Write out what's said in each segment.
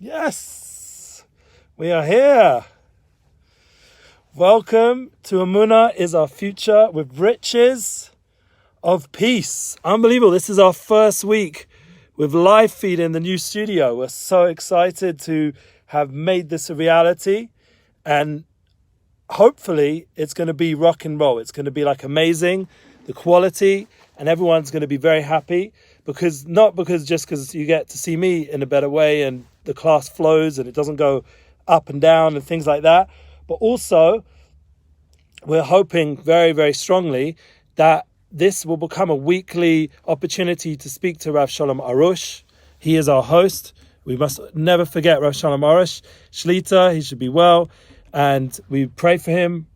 Yes, we are here. Welcome to Emuna is Our Future with Riches of Peace. Unbelievable. This is our first week with live feed in the new studio. We're so excited to have made this a reality, and hopefully it's going to be rock and roll. It's going to be like amazing, the quality, and everyone's going to be very happy because you get to see me in a better way and the class flows and it doesn't go up and down and things like that. But also, we're hoping very, very strongly that this will become a weekly opportunity to speak to Rav Arush. He is our host. We must never forget Rav Arush Shlita. He should be well. And we pray for him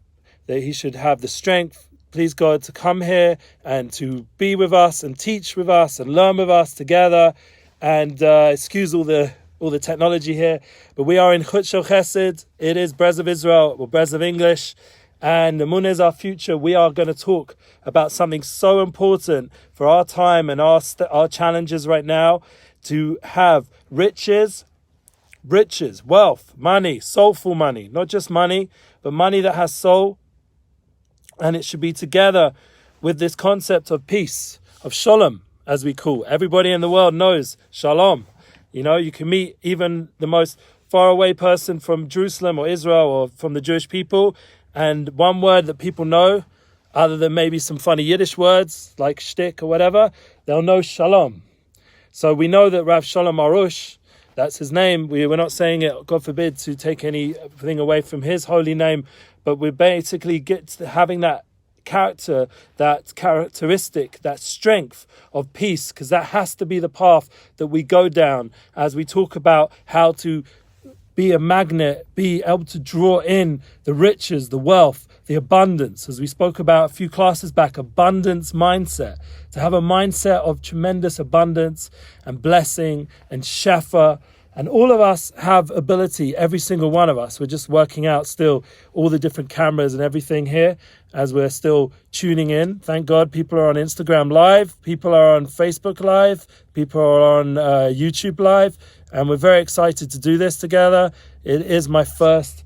that he should have the strength, please God, to come here and to be with us and teach with us and learn with us together. And excuse all the technology here, but we are in Chut Shel Chesed. It is Brez of Israel, or Brez of English, and Emuna is Our Future. We are going to talk about something so important for our time and our challenges right now, to have riches, wealth, money, soulful money, not just money, but money that has soul, and it should be together with this concept of peace, of shalom, as we call. Everybody in the world knows shalom. You know, you can meet even the most faraway person from Jerusalem or Israel or from the Jewish people, and one word that people know, other than maybe some funny Yiddish words like shtick or whatever, they'll know shalom. So we know that Rav Arush, that's his name. We're not saying it, God forbid, to take anything away from his holy name, but we basically get to having that characteristic, that strength of peace, because that has to be the path that we go down as we talk about how to be a magnet, be able to draw in the riches, the wealth, the abundance, as we spoke about a few classes back, abundance mindset, to have a mindset of tremendous abundance and blessing and shefa. And all of us have ability, every single one of us. We're just working out still all the different cameras and everything here as we're still tuning in. Thank God people are on Instagram Live, people are on Facebook Live, people are on YouTube Live, and we're very excited to do this together. It is my first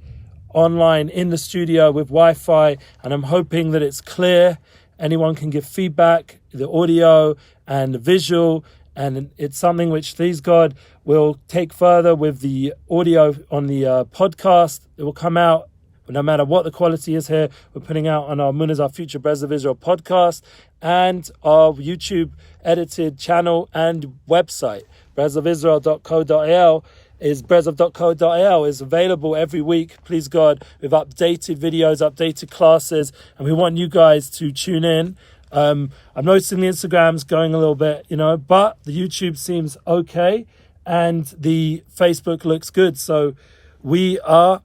online in the studio with Wi-Fi, and I'm hoping that it's clear. Anyone can give feedback, the audio and the visual, and it's something which, please God, will take further with the audio on the podcast. It will come out, no matter what the quality is here, we're putting out on our Emuna is Our Future Brez of Israel podcast and our YouTube edited channel and website. brezofisrael.co.il is brezov.co.il is available every week, please God, with updated videos, updated classes, and we want you guys to tune in. I'm noticing the Instagram's going a little bit, but the YouTube seems okay and the Facebook looks good. So we are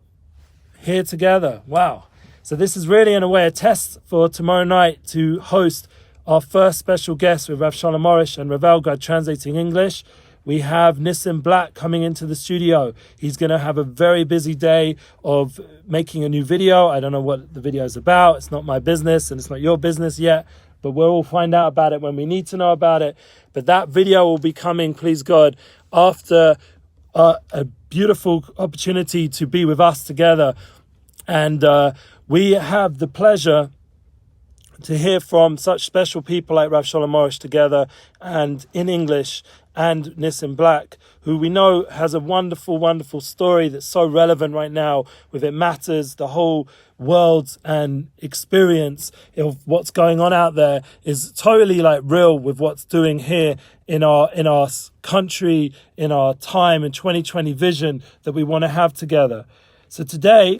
here together. Wow. So this is really, in a way, a test for tomorrow night to host our first special guest with Rav Arush and Rav Elgrod translating English. We have Nissim Black coming into the studio. He's going to have a very busy day of making a new video. I don't know what the video is about. It's not my business and it's not your business yet, but we'll all find out about it when we need to know about it. But that video will be coming, please God, after a beautiful opportunity to be with us together. And we have the pleasure to hear from such special people like Rav Arush together, and in English, and Nissim Black, who we know has a wonderful, wonderful story that's so relevant right now with It Matters. The whole world and experience of what's going on out there is totally like real with what's doing here in our country, in our time, in 2020 vision that we want to have together. So today,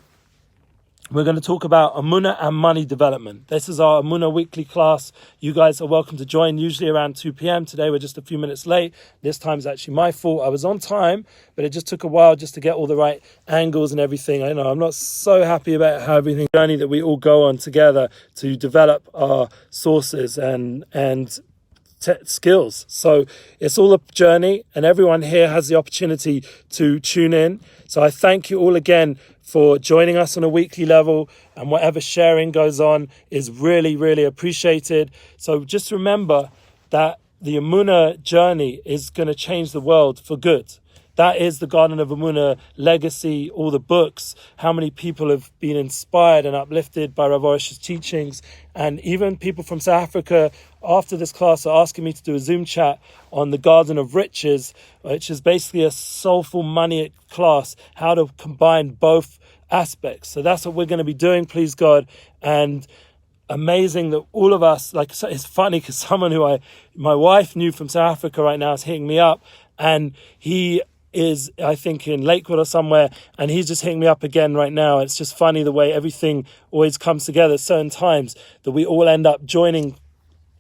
we're going to talk about Emuna and money development. This is our Emuna weekly class. You guys are welcome to join, usually around 2 p.m. Today we're just a few minutes late. This time is actually my fault. I was on time, but it just took a while just to get all the right angles and everything. I know I'm not so happy about how everything journey that we all go on together to develop our sources and skills. So it's all a journey, and everyone here has the opportunity to tune in. So I thank you all again for joining us on a weekly level, and whatever sharing goes on is really, really appreciated. So just remember that the Emuna journey is going to change the world for good. that is the Garden of Emuna legacy, all the books, how many people have been inspired and uplifted by Rav Arush's teachings. And even people from South Africa after this class are asking me to do a Zoom chat on the Garden of Riches, which is basically a soulful money class, how to combine both aspects. So that's what we're going to be doing, please God. And amazing that all of us, like, it's funny because someone who my wife knew from South Africa right now is hitting me up, and he is, I think, in Lakewood or somewhere, and he's just hitting me up again right now. It's just funny the way everything always comes together at certain times, that we all end up joining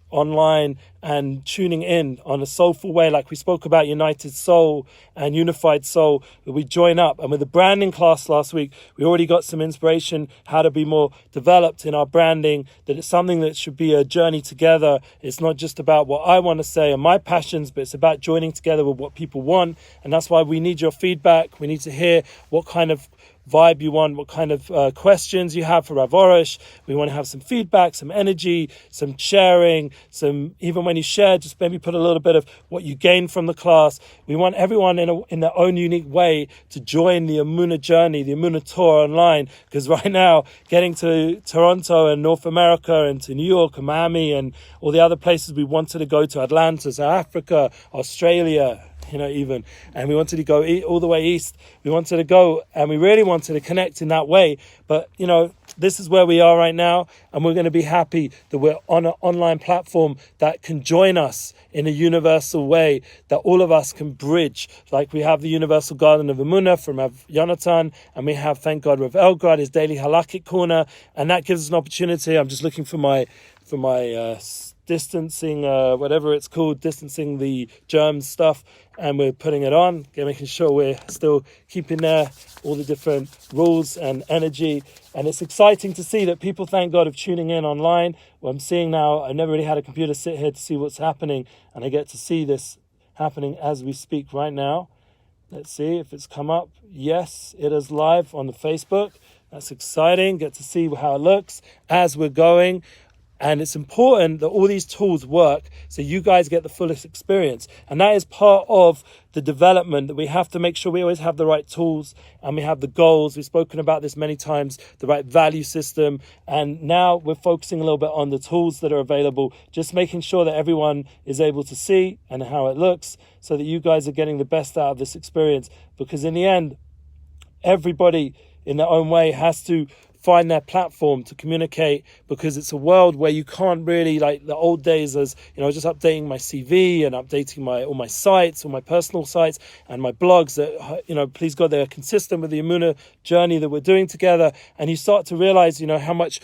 online and tuning in on a soulful way, like we spoke about United Soul and Unified Soul, that we join up. And with the branding class last week, we already got some inspiration how to be more developed in our branding, that it's something that should be a journey together. It's not just about what I want to say and my passions, but it's about joining together with what people want. And that's why we need your feedback. We need to hear what kind of vibe you want, what kind of questions you have for Rav Arush. We want to have some feedback, some energy, some sharing, some, even when you share, just maybe put a little bit of what you gained from the class. We want everyone in their own unique way to join the Emuna journey, the Emuna tour online, because right now getting to Toronto and North America and to New York and Miami and all the other places we wanted to go to, Atlanta, South Africa, Australia, even, and we wanted to go all the way east. We wanted to go, and we really wanted to connect in that way. But, this is where we are right now, and we're going to be happy that we're on an online platform that can join us in a universal way, that all of us can bridge. Like we have the Universal Garden of Emuna from Rav Yonatan, and we have, thank God, Rav Elgrod, his daily halakhic corner, and that gives us an opportunity. I'm just looking for my distancing, whatever it's called, distancing the germs stuff, and we're putting it on, making sure we're still keeping there all the different rules and energy. And it's exciting to see that people, thank God, are tuning in online. What I'm seeing now, I never really had a computer sit here to see what's happening, and I get to see this happening as we speak right now. Let's see if it's come up. Yes, it is live on the Facebook. That's exciting. Get to see how it looks as we're going. And it's important that all these tools work so you guys get the fullest experience. And that is part of the development, that we have to make sure we always have the right tools and we have the goals. We've spoken about this many times, the right value system. And now we're focusing a little bit on the tools that are available, just making sure that everyone is able to see and how it looks so that you guys are getting the best out of this experience. Because in the end, everybody in their own way has to find their platform to communicate, because it's a world where you can't really, like the old days, as just updating my CV and updating all my sites, all my personal sites and my blogs that, please God, they're consistent with the Emuna journey that we're doing together. And you start to realize, how much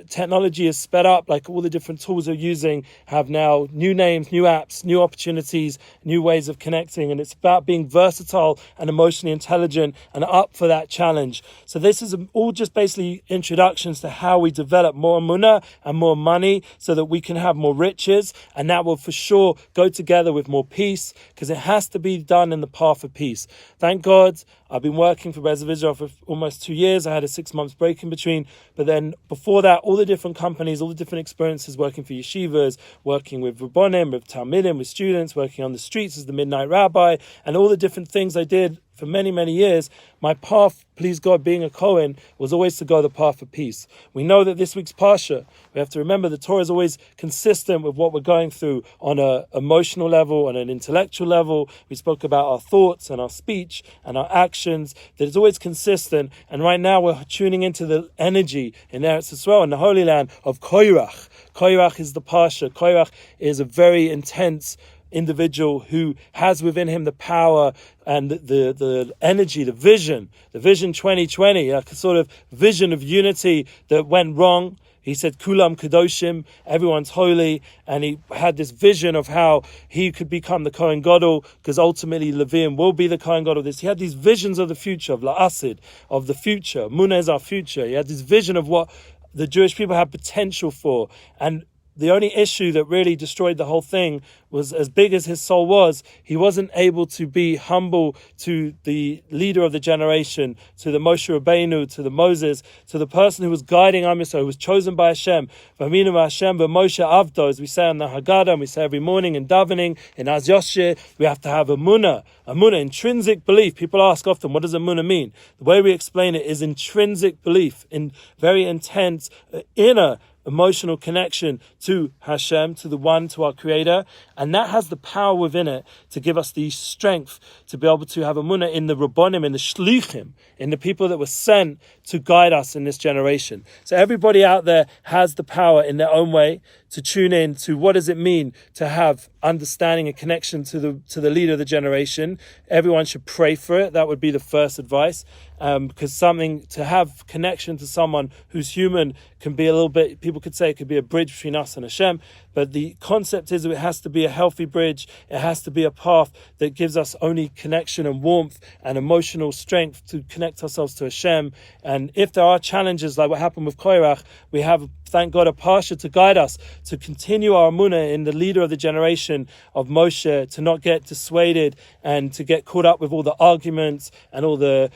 technology is sped up, like all the different tools you're using have now new names, new apps, new opportunities, new ways of connecting. And it's about being versatile and emotionally intelligent and up for that challenge. So this is all just basically introductions to how we develop more Emuna and more money so that we can have more riches, and that will for sure go together with more peace, because it has to be done in the path of peace. Thank God I've been working for Be'ez Israel for almost 2 years. I had a 6 months break in between, but then before that, all the different companies, all the different experiences, working for yeshivas, working with Rabbonim, with Talmidim, with students, working on the streets as the midnight rabbi, and all the different things I did for many, many years. My path, please God, being a Kohen, was always to go the path of peace. We know that this week's Parsha, we have to remember the Torah is always consistent with what we're going through on an emotional level, on an intellectual level. We spoke about our thoughts and our speech and our actions, that it's always consistent. And right now we're tuning into the energy in Eretz Yisrael, in the Holy Land, of Koirach. Koirach is the Parsha. Koirach is a very intense individual who has within him the power and the energy, the vision 2020, a sort of vision of unity that went wrong. He said, Kulam Kadoshim, everyone's holy. And he had this vision of how he could become the Kohen Gadol, because ultimately Levium will be the Kohen Gadol. He had these visions of the future, of La'asid, of the future. Muna is our future. He had this vision of what the Jewish people have potential for. And the only issue that really destroyed the whole thing was, as big as his soul was, he wasn't able to be humble to the leader of the generation, to the Moshe Rabbeinu, to the Moses, to the person who was guiding Am Yisrael, who was chosen by Hashem. V'aminu Hashem v'Moshe Avdo, as we say on the Haggadah, and we say every morning in davening, in Az Yoshir, we have to have Emuna, intrinsic belief. People ask often, what does Emuna mean? The way we explain it is intrinsic belief, in very intense, inner, emotional connection to Hashem, to the One, to our Creator, and that has the power within it to give us the strength to be able to have Emunah in the Rabbonim, in the Shlichim, in the people that were sent to guide us in this generation. So everybody out there has the power in their own way to tune in to what does it mean to have understanding and connection to the leader of the generation. Everyone should pray for it. That would be the first advice, because to have connection to someone who's human can be a little bit, people could say it could be a bridge between us and Hashem, but the concept is that it has to be a healthy bridge. It has to be a path that gives us only connection and warmth and emotional strength to connect ourselves to Hashem. And if there are challenges like what happened with Korach, we have, thank God, a Parsha to guide us to continue our Emunah in the leader of the generation of Moshe, to not get dissuaded and to get caught up with all the arguments and all the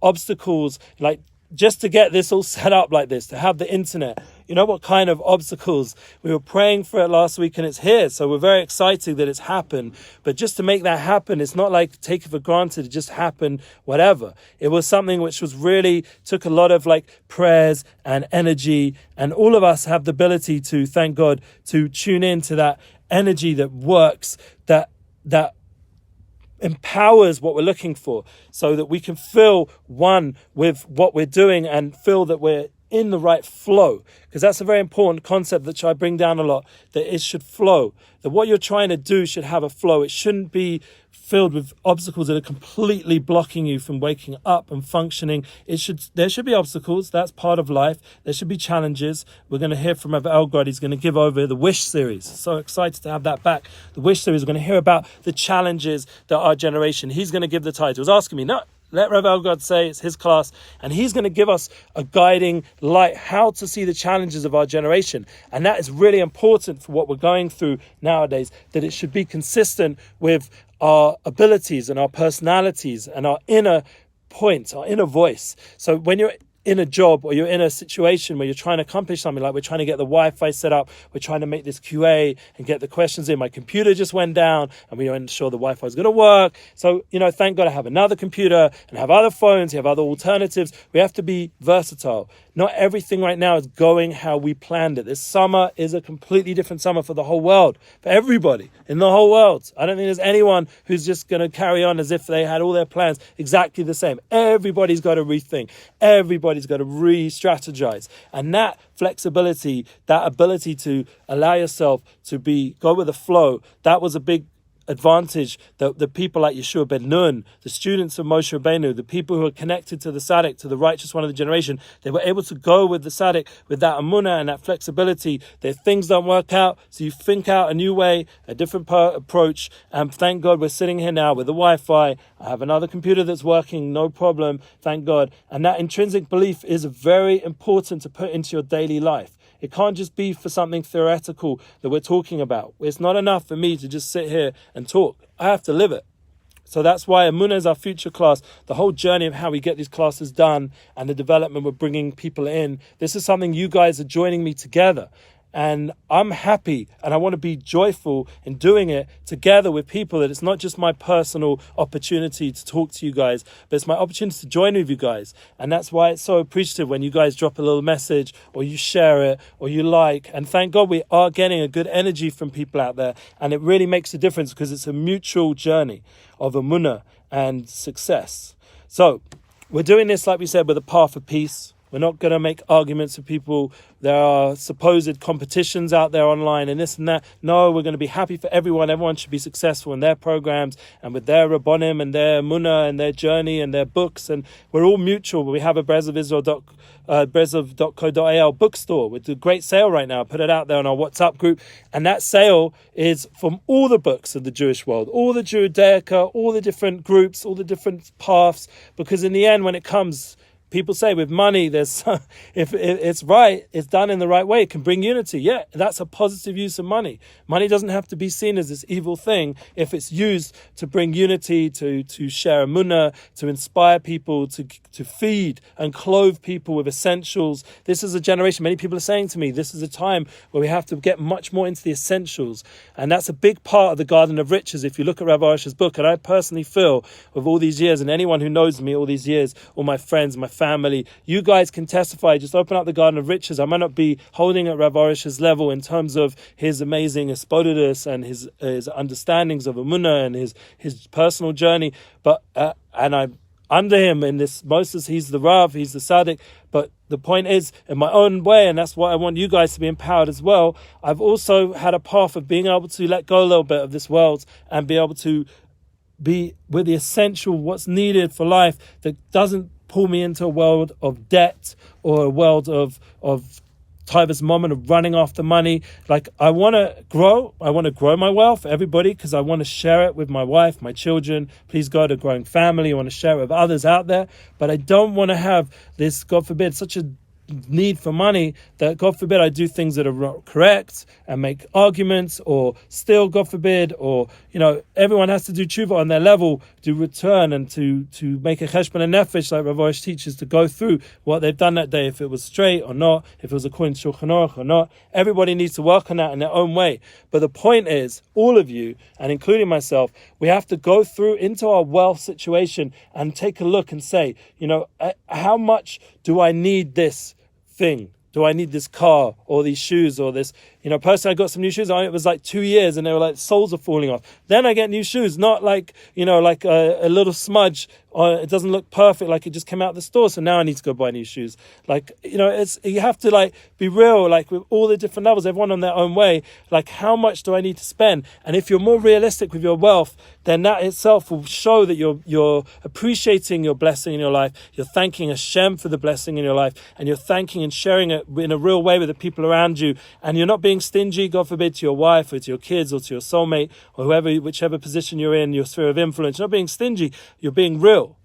obstacles, like just to get this all set up like this, to have the internet. You know what kind of obstacles? We were praying for it last week and it's here. So we're very excited that it's happened. But just to make that happen, it's not like take it for granted. It just happened, whatever. It was something which was really took a lot of prayers and energy. And all of us have the ability to, thank God, to tune into that energy that works, that empowers what we're looking for, so that we can feel one with what we're doing and feel that we're in the right flow. Because that's a very important concept that I bring down a lot, that it should flow, that what you're trying to do should have a flow. It shouldn't be filled with obstacles that are completely blocking you from waking up and functioning. There should be obstacles. That's part of life. There should be challenges. We're going to hear from Rav Elgrod. He's going to give over the Wish series. So excited to have that back. The Wish series, we're going to hear about the challenges that our generation, he's going to give the title. He was asking me, no, let Rav Elgrod say, it's his class, and he's going to give us a guiding light, how to see the challenges of our generation. And that is really important for what we're going through nowadays, that it should be consistent with our abilities and our personalities and our inner points, our inner voice. So when you're in a job or you're in a situation where you're trying to accomplish something, like we're trying to get the Wi-Fi set up, we're trying to make this QA and get the questions in. My computer just went down and we weren't sure the Wi-Fi is going to work. So, thank God I have another computer and have other phones, you have other alternatives. We have to be versatile. Not everything right now is going how we planned it. This summer is a completely different summer for the whole world, for everybody in the whole world. I don't think there's anyone who's just going to carry on as if they had all their plans exactly the same. Everybody's got to rethink. Everybody's got to re-strategize. And that flexibility, that ability to allow yourself to go with the flow, that was a big advantage that the people like Yeshua ben Nun, the students of Moshe Rabbeinu, the people who are connected to the Tzaddik, to the righteous one of the generation, they were able to go with the Tzaddik with that Emunah and that flexibility, that if things don't work out, so you think out a new way, a different approach. And thank God we're sitting here now with the Wi-Fi. I have another computer that's working, no problem, thank God. And that intrinsic belief is very important to put into your daily life. It can't just be for something theoretical that we're talking about. It's not enough for me to just sit here and talk. I have to live it. So that's why Emuna is our future class. The whole journey of how we get these classes done and the development we're bringing people in. This is something you guys are joining me together. And I'm happy and I want to be joyful in doing it together with people, that it's not just my personal opportunity to talk to you guys, but it's my opportunity to join with you guys. And that's why it's so appreciative when you guys drop a little message or you share it or you like. And thank God we are getting a good energy from people out there. And it really makes a difference because it's a mutual journey of Emunah and success. So we're doing this, like we said, with a path of peace. We're not going to make arguments with people. There are supposed competitions out there online and this and that. No, we're going to be happy for everyone. Everyone should be successful in their programs and with their Rabbonim and their Emunah and their journey and their books. And we're all mutual. We have a brezov.co.il bookstore with a great sale right now. I put it out there on our WhatsApp group. And that sale is from all the books of the Jewish world, all the Judaica, all the different groups, all the different paths. Because in the end, when it comes, people say with money, there's if it's right, it's done in the right way, it can bring unity. Yeah, that's a positive use of money. Money doesn't have to be seen as this evil thing if it's used to bring unity, to share Emuna, to inspire people, to feed and clothe people with essentials. This is a generation, many people are saying to me, this is a time where we have to get much more into the essentials. And that's a big part of the Garden of Riches. If you look at Rav Arush's book, and I personally feel with all these years, and anyone who knows me all these years, all my friends, my family, you guys can testify. Just open up the Garden of Riches. I might not be holding at Rav Arush's level in terms of his amazing espodidus and his understandings of Emuna and his personal journey, but and I'm under him in this. Moses, he's the Rav, he's the Tzaddik. But the point is, in my own way, and that's why I want you guys to be empowered as well, I've also had a path of being able to let go a little bit of this world and be able to be with the essential, what's needed for life, that doesn't pull me into a world of debt or a world of Tyva's moment of running after money. Like, I want to grow my wealth, everybody, because I want to share it with my wife, my children, please God, a growing family. I want to share it with others out there, but I don't want to have this, God forbid, such a need for money that, God forbid, I do things that are correct and make arguments, or still, God forbid, or, everyone has to do tshuva on their level, to return and to make a cheshbon and nefesh, like Rav Arush teaches, to go through what they've done that day, if it was straight or not, if it was according to Shulchan Aruch or not. Everybody needs to work on that in their own way. But the point is, all of you, and including myself, we have to go through into our wealth situation and take a look and say, how much do I need this thing? Do I need this car or these shoes or this? Personally, I got some new shoes. It was like 2 years and they were like, soles are falling off. Then I get new shoes, not like, like a little smudge. It doesn't look perfect, like it just came out of the store. So now I need to go buy new shoes. Like, you have to be real, like with all the different levels, everyone on their own way. Like, how much do I need to spend? And if you're more realistic with your wealth, then that itself will show that you're appreciating your blessing in your life. You're thanking Hashem for the blessing in your life, and you're thanking and sharing it in a real way with the people around you. And you're not being stingy, God forbid, to your wife or to your kids or to your soulmate or whichever position you're in, your sphere of influence. You're not being stingy, you're being real.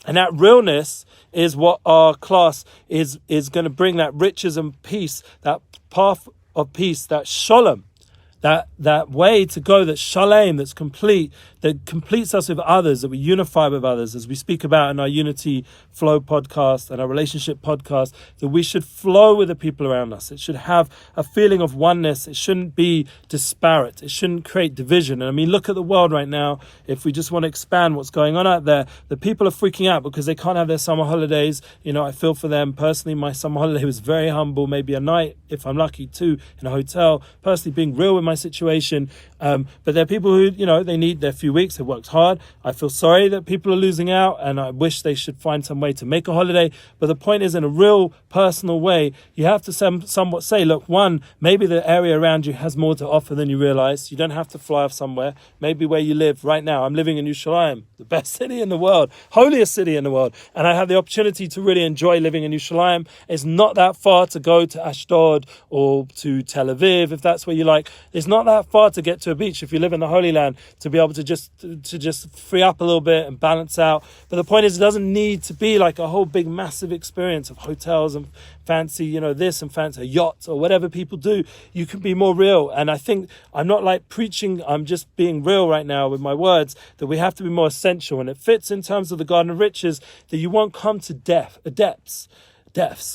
And that realness is what our class is going to bring, that riches and peace, that path of peace, that shalom, that way to go, that shalom, that's complete, that completes us with others, that we unify with others, as we speak about in our Unity Flow podcast and our relationship podcast, that we should flow with the people around us. It should have a feeling of oneness. It shouldn't be disparate. It shouldn't create division. And I mean, look at the world right now. If we just want to expand what's going on out there, the people are freaking out because they can't have their summer holidays. I feel for them. Personally, my summer holiday was very humble, maybe a night, if I'm lucky, 2 in a hotel. Personally, being real with my situation. But there are people who, they need their few weeks. They've worked hard. I feel sorry that people are losing out, and I wish they should find some way to make a holiday. But the point is, in a real personal way, you have to somewhat say, look, one, maybe the area around you has more to offer than you realize. You don't have to fly off somewhere. Maybe where you live right now. I'm living in Yerushalayim, the best city in the world, holiest city in the world. And I have the opportunity to really enjoy living in Yerushalayim. It's not that far to go to Ashdod or to Tel Aviv, if that's where you like. It's not that far to get to a beach if you live in the Holy Land, to be able to just free up a little bit and balance out. But the point is, it doesn't need to be like a whole big massive experience of hotels and fancy, this and fancy yachts or whatever people do. You can be more real. And I think I'm not like preaching, I'm just being real right now with my words, that we have to be more essential. And it fits in terms of the Garden of Riches, that you won't come to depths.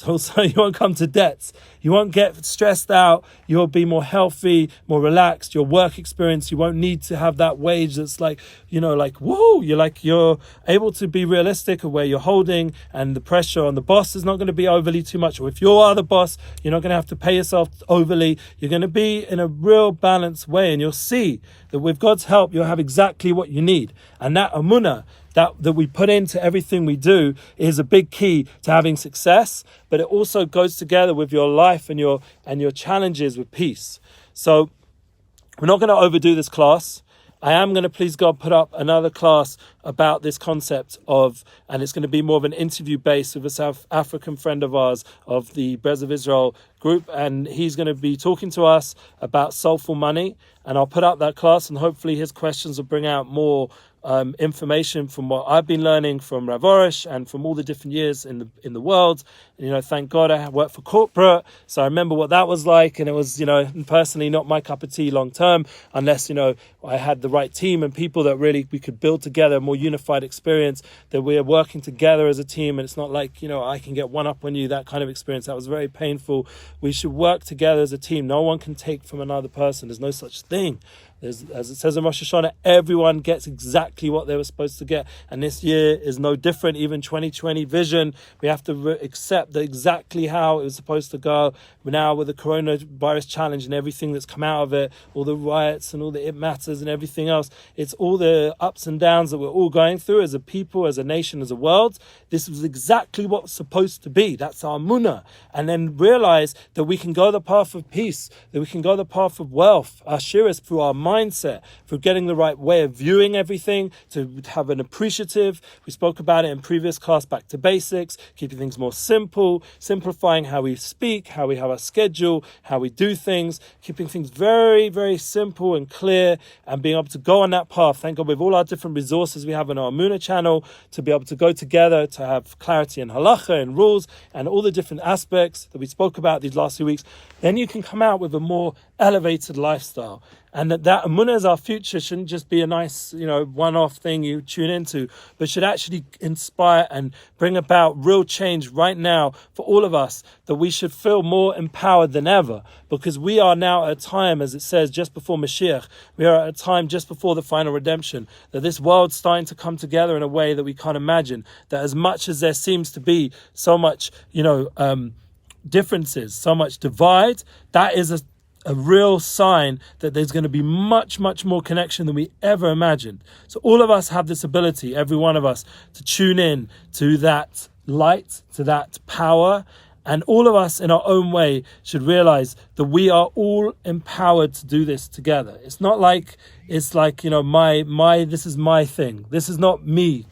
Also, you won't come to debts. You won't get stressed out. You'll be more healthy, more relaxed. Your work experience, you won't need to have that wage that's like, whoa, you're able to be realistic of where you're holding, and the pressure on the boss is not going to be overly too much. Or if you are the boss, you're not going to have to pay yourself overly. You're going to be in a real balanced way, and you'll see that with God's help, you'll have exactly what you need. And that Emuna, that we put into everything we do, is a big key to having success, but it also goes together with your life and your challenges with peace. So we're not going to overdo this class. I am going to, please God, put up another class about this concept of, and it's going to be more of an interview based with a South African friend of ours of the Brez of Israel group, and he's going to be talking to us about soulful money, and I'll put up that class, and hopefully his questions will bring out more information from what I've been learning from Rav Arush and from all the different years in the world. Thank God I worked for corporate, so I remember what that was like, and it was, personally not my cup of tea long term, unless, I had the right team and people that really we could build together a more unified experience, that we are working together as a team, and it's not like, I can get one up on you, that kind of experience. That was very painful. We should work together as a team. No one can take from another person. There's no such thing. As it says in Rosh Hashanah, everyone gets exactly what they were supposed to get. And this year is no different. Even 2020 vision, we have to accept that exactly how it was supposed to go. Now with the coronavirus challenge and everything that's come out of it, all the riots and all the it matters and everything else, it's all the ups and downs that we're all going through as a people, as a nation, as a world. This was exactly what was supposed to be. That's our Emuna. And then realize that we can go the path of peace, that we can go the path of wealth, our shiras, through our mindset, for getting the right way of viewing everything, to have an appreciative. We spoke about it in previous class, back to basics, keeping things more simple, simplifying how we speak, how we have our schedule, how we do things, keeping things very, very simple and clear, and being able to go on that path. Thank God with all our different resources we have on our Emuna channel, to be able to go together, to have clarity in halacha and rules and all the different aspects that we spoke about these last few weeks. Then you can come out with a more elevated lifestyle. And that Emuna is our future shouldn't just be a nice, one-off thing you tune into, but should actually inspire and bring about real change right now for all of us, that we should feel more empowered than ever, because we are now at a time, as it says, just before Mashiach. We are at a time just before the final redemption, that this world's starting to come together in a way that we can't imagine, that as much as there seems to be so much, differences, so much divide, that is a real sign that there's going to be much, much more connection than we ever imagined. So all of us have this ability, every one of us, to tune in to that light, to that power. And all of us in our own way should realize that we are all empowered to do this together. It's not like, this is my thing. This is not me.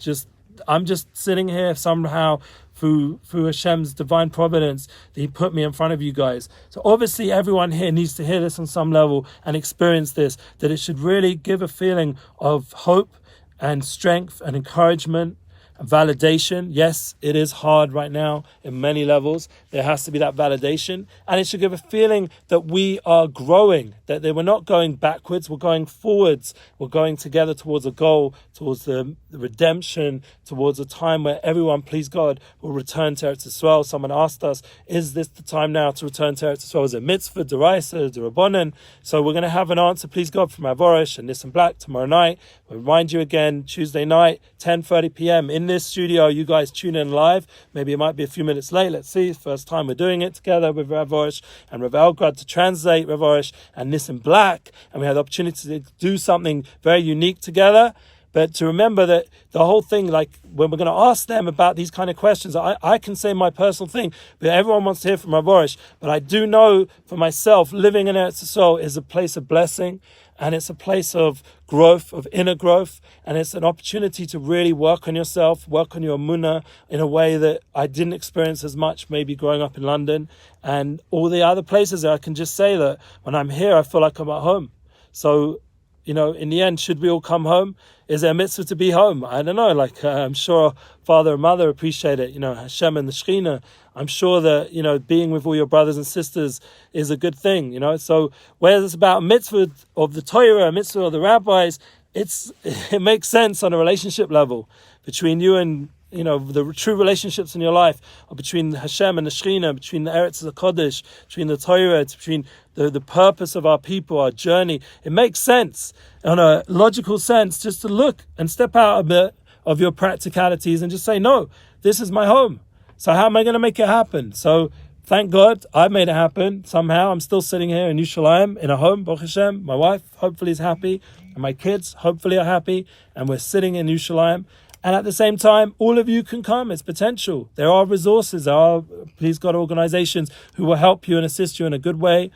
I'm just sitting here somehow through Hashem's divine providence that He put me in front of you guys. So obviously everyone here needs to hear this on some level and experience this, that it should really give a feeling of hope and strength and encouragement validation. Yes, it is hard right now in many levels. There has to be that validation, and it should give a feeling that we are growing, that we're not going backwards, we're going forwards, we're going together towards a goal, towards the redemption, towards a time where everyone, please God, will return to Eretz Yisrael. Someone asked us, is this the time now to return to Eretz Yisrael? Is it mitzvah, deraisa, derabanan? So we're going to have an answer, please God, from Rav Arush and Nissim Black tomorrow night. We'll remind you again, Tuesday night, 10:30 p.m. in this studio. You guys tune in live. Maybe it might be a few minutes late. Let's see. First time we're doing it together with Rav Arush and Rav Elgrod to translate Rav Arush and Nissim Black. And we had the opportunity to do something very unique together. But to remember that the whole thing, like when we're going to ask them about these kind of questions, I can say my personal thing, but everyone wants to hear from Rav Arush. But I do know for myself, living in Eretz Yisrael is a place of blessing, and it's a place of growth, of inner growth, and it's an opportunity to really work on yourself, work on your Emuna in a way that I didn't experience as much maybe growing up in London and all the other places. I can just say that when I'm here, I feel like I'm at home. So, in the end, should we all come home? Is there a mitzvah to be home? I don't know. I'm sure father and mother appreciate it. Hashem and the Shekhinah. I'm sure that, being with all your brothers and sisters is a good thing, So whether it's about a mitzvah of the Torah, a mitzvah of the rabbis, it makes sense on a relationship level between you and, the true relationships in your life are between Hashem and the Shekhinah, between the Eretz HaKodesh, between the Torah, between the purpose of our people, our journey. It makes sense, on a logical sense, just to look and step out a bit of your practicalities and just say, no, this is my home. So how am I going to make it happen? So thank God I made it happen somehow. I'm still sitting here in Yerushalayim in a home, Baruch Hashem. My wife hopefully is happy, and my kids hopefully are happy, and we're sitting in Yerushalayim. And at the same time, all of you can come. It's potential. There are resources. There are, please God, organizations who will help you and assist you in a good way.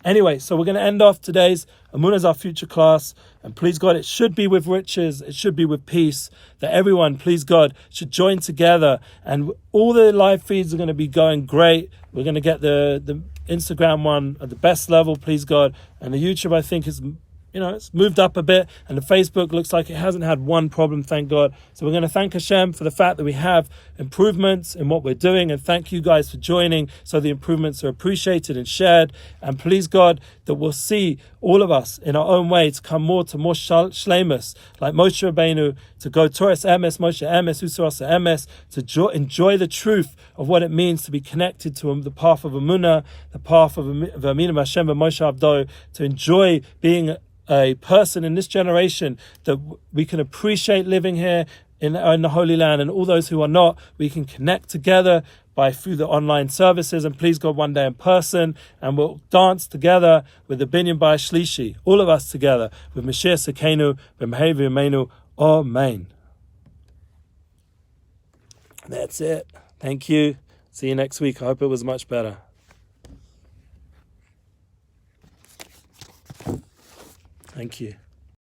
Anyway, so we're going to end off today's Emuna is our future class. And please God, it should be with riches. It should be with peace. That everyone, please God, should join together. And all the live feeds are going to be going great. We're going to get the Instagram one at the best level, please God. And the YouTube, I think, is it's moved up a bit, and the Facebook looks like it hasn't had one problem, thank God. So we're going to thank Hashem for the fact that we have improvements in what we're doing, and thank you guys for joining so the improvements are appreciated and shared. And please God that we'll see all of us in our own way to come more shleimus, like Moshe Rabbeinu, to go Torah Emes, Moshe Emes, Usuras Emes, to enjoy the truth of what it means to be connected to the path of Emuna, the path of V'aminu Hashem v'Moshe Avdo, to enjoy being a person in this generation that we can appreciate living here in the Holy Land, and all those who are not, we can connect together through the online services, and please God one day in person, and we'll dance together with the Binyan B'Ay Shlishi, all of us together with Mashiach Sekenu v'Mehevi Yameinu. Amen. That's it. Thank you. See you next week. I hope it was much better. Thank you.